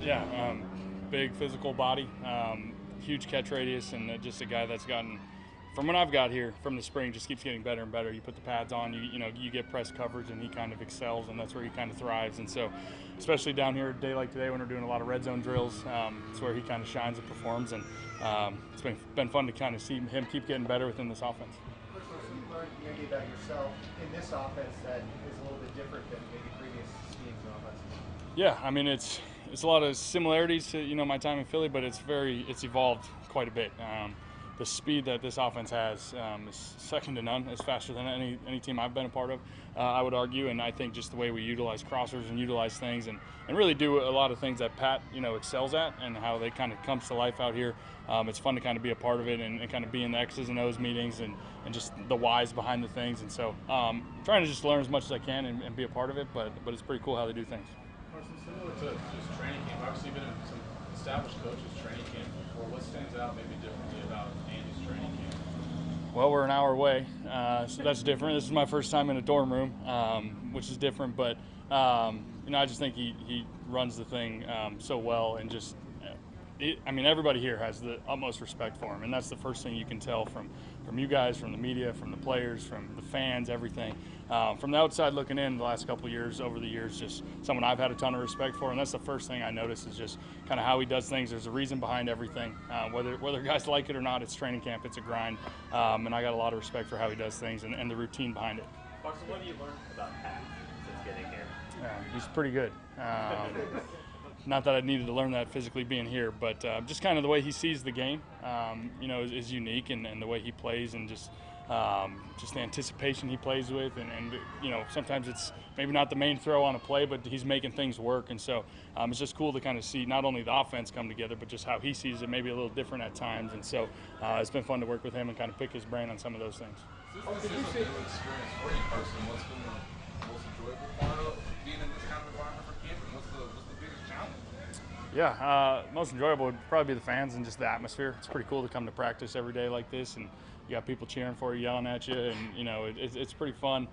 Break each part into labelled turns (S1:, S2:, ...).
S1: Yeah, big physical body, huge catch radius, and just a guy that's gotten, from when I've got here, from the spring, just keeps getting better and better. You put the pads on, you get press coverage, and he kind of excels, and that's where he kind of thrives. And so, especially down here a day like today when we're doing a lot of red zone drills, it's where he kind of shines and performs. And it's been fun to kind of see him keep getting better within this offense.
S2: What you learned maybe about yourself in this offense that is a little bit different than maybe previous schemes and offenses?
S1: Yeah, I mean it's a lot of similarities to my time in Philly, but it's evolved quite a bit. The speed that this offense has is second to none. It's faster than any team I've been a part of, I would argue. And I think just the way we utilize crossers and utilize things and really do a lot of things that Pat excels at, and how they kind of comes to life out here. It's fun to kind of be a part of it and kind of be in the X's and O's meetings and just the whys behind the things. And so trying to just learn as much as I can and be a part of it, but it's pretty cool how they do things.
S3: Carson, similar to just training camp, obviously you've been in some established coaches training camp before. What stands out maybe differently about Andy's training camp?
S1: Well, we're an hour away, so that's different. This is my first time in a dorm room, which is different, but I just think he runs the thing so well, and just everybody here has the utmost respect for him, and that's the first thing you can tell from you guys, from the media, from the players, from the fans, everything. From the outside looking in, the last couple of years, over the years, just someone I've had a ton of respect for, and that's the first thing I notice is just kind of how he does things. There's a reason behind everything. Whether guys like it or not, it's training camp, it's a grind, and I got a lot of respect for how he does things and the routine behind it.
S4: Carson, what have you learned about Pat since getting here?
S1: He's pretty good. Not that I needed to learn that physically being here, but just kind of the way he sees the game, is unique, and the way he plays, and just the anticipation he plays with, and sometimes it's maybe not the main throw on a play, but he's making things work, and so it's just cool to kind of see not only the offense come together, but just how he sees it, maybe a little different at times, and so it's been fun to work with him and kind of pick his brain on some of those things.
S3: This is a new experience for you, Carson. What's been the most enjoyable part of being in this kind of environment for camp, and what's the biggest challenge?
S1: Yeah, most enjoyable would probably be the fans and just the atmosphere. It's pretty cool to come to practice every day like this, and you got people cheering for you, yelling at you, and it's pretty fun.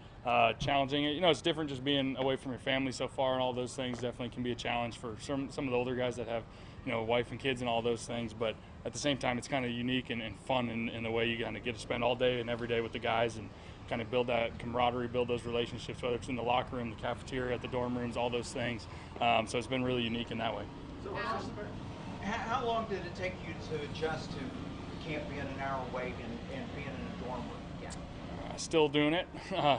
S1: Challenging. It's different just being away from your family so far, and all those things definitely can be a challenge for some of the older guys that have wife and kids and all those things. But at the same time, it's kind of unique and fun in the way you kind of get to spend all day and every day with the guys and kind of build that camaraderie, build those relationships, whether it's in the locker room, the cafeteria, at the dorm rooms, all those things. So it's been really unique in that way.
S5: So how long did it take you to adjust to camp being an hour away and being in a dorm room? Yeah.
S1: Still doing it,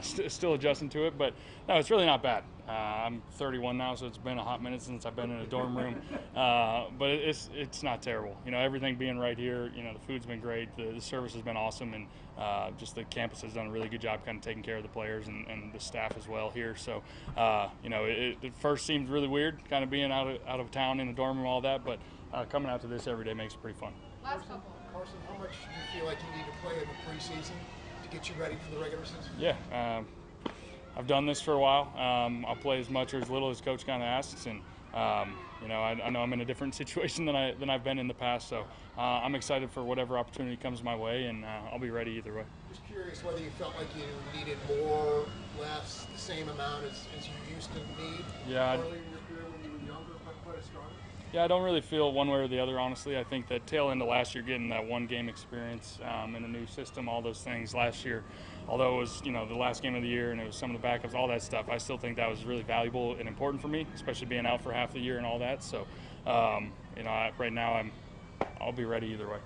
S1: still adjusting to it, but no, it's really not bad. I'm 31 now, so it's been a hot minute since I've been in a dorm room, but it's not terrible. Everything being right here, the food's been great, the service has been awesome, and just the campus has done a really good job kind of taking care of the players and the staff as well here. So, it at first seemed really weird, kind of being out of town in a dorm room, all that, but coming out to this every day makes it pretty fun.
S6: Last couple.
S7: Carson, how much do you feel like you need to play in the preseason to get you ready for the regular season?
S1: Yeah, I've done this for a while. I'll play as much or as little as coach kind of asks, and I know I'm in a different situation than I've been in the past. So I'm excited for whatever opportunity comes my way, and I'll be ready either way.
S7: Just curious whether you felt like you needed more, less, the same amount as you used to need earlier in your career when you were younger, but quite a starter.
S1: Yeah, I don't really feel one way or the other, honestly. I think that tail end of last year, getting that one game experience in a new system, all those things last year, although it was the last game of the year and it was some of the backups, all that stuff, I still think that was really valuable and important for me, especially being out for half the year and all that. So, right now I'll be ready either way.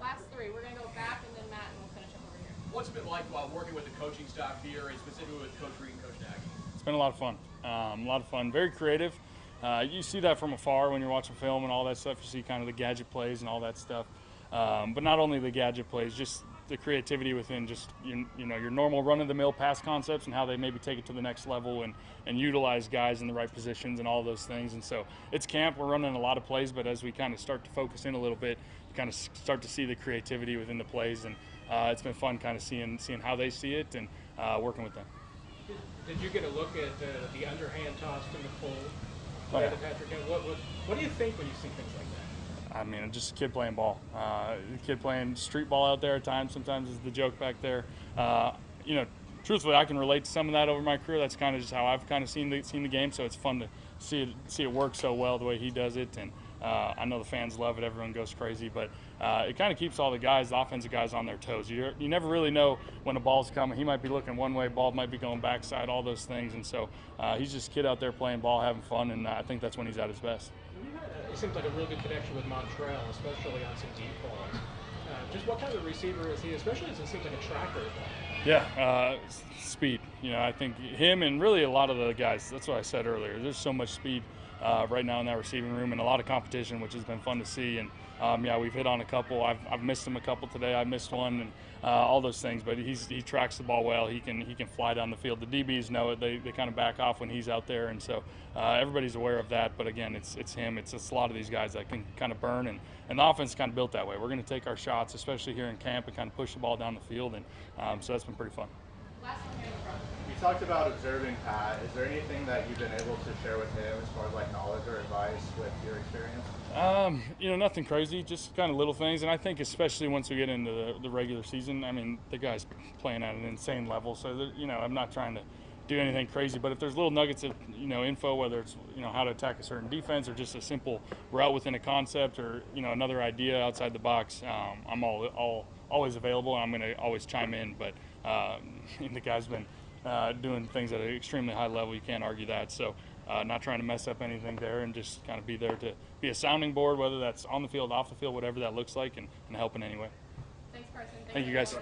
S6: Last three. We're going to go back and then Matt, and we'll finish up over here.
S8: What's it been like while working with the coaching staff here, and specifically with Coach Reid and Coach Nagy?
S1: It's been a lot of fun. Very creative. You see that from afar when you're watching film and all that stuff. You see kind of the gadget plays and all that stuff. But not only the gadget plays, just the creativity within just your normal run-of-the-mill pass concepts and how they maybe take it to the next level and utilize guys in the right positions and all those things. And so it's camp. We're running a lot of plays, but as we kind of start to focus in a little bit, you kind of start to see the creativity within the plays. And it's been fun kind of seeing how they see it and working with them.
S9: Did you get a look at the underhand toss to Nicole?
S1: Oh, yeah.
S9: What do you think when you see things like that?
S1: I mean, just a kid playing ball. A kid playing street ball out there at times. Sometimes is the joke back there. truthfully, I can relate to some of that over my career. That's kind of just how I've kind of seen the game. So it's fun to see it work so well the way he does it. And I know the fans love it. Everyone goes crazy. But it kind of keeps all the offensive guys on their toes. You never really know when a ball's coming. He might be looking one way, ball might be going backside, all those things. And so he's just a kid out there playing ball, having fun, and I think that's when he's at his best.
S9: It seems like a real good connection with Montreal, especially on some deep balls. Just what kind of receiver is he, especially as it seems like a tracker?
S1: Yeah, speed. I think him and really a lot of the guys, that's what I said earlier. There's so much speed right now in that receiving room and a lot of competition, which has been fun to see. And yeah, we've hit on a couple. I've missed him a couple today. I missed one, and all those things. But he tracks the ball well. He can fly down the field. The DBs know it. They kind of back off when he's out there, and so everybody's aware of that. But again, it's him. It's a lot of these guys that can kind of burn, and the offense is kind of built that way. We're going to take our shots, especially here in camp, and kind of push the ball down the field, and so that's been pretty fun.
S6: Last one here in the front.
S2: You talked about observing Pat. Is there anything that you've been able to share with him as far as like knowledge or advice with your experience?
S1: Nothing crazy, just kind of little things. And I think especially once we get into the regular season, I mean, the guy's playing at an insane level. So, I'm not trying to do anything crazy. But if there's little nuggets of, info, whether it's, how to attack a certain defense or just a simple route within a concept or, another idea outside the box, I'm always available, and I'm going to always chime in. But the guy's been doing things at an extremely high level. You can't argue that. So not trying to mess up anything there, and just kind of be there to be a sounding board, whether that's on the field, off the field, whatever that looks like, and help in any way.
S6: Thanks, Carson.
S1: Thank you, guys.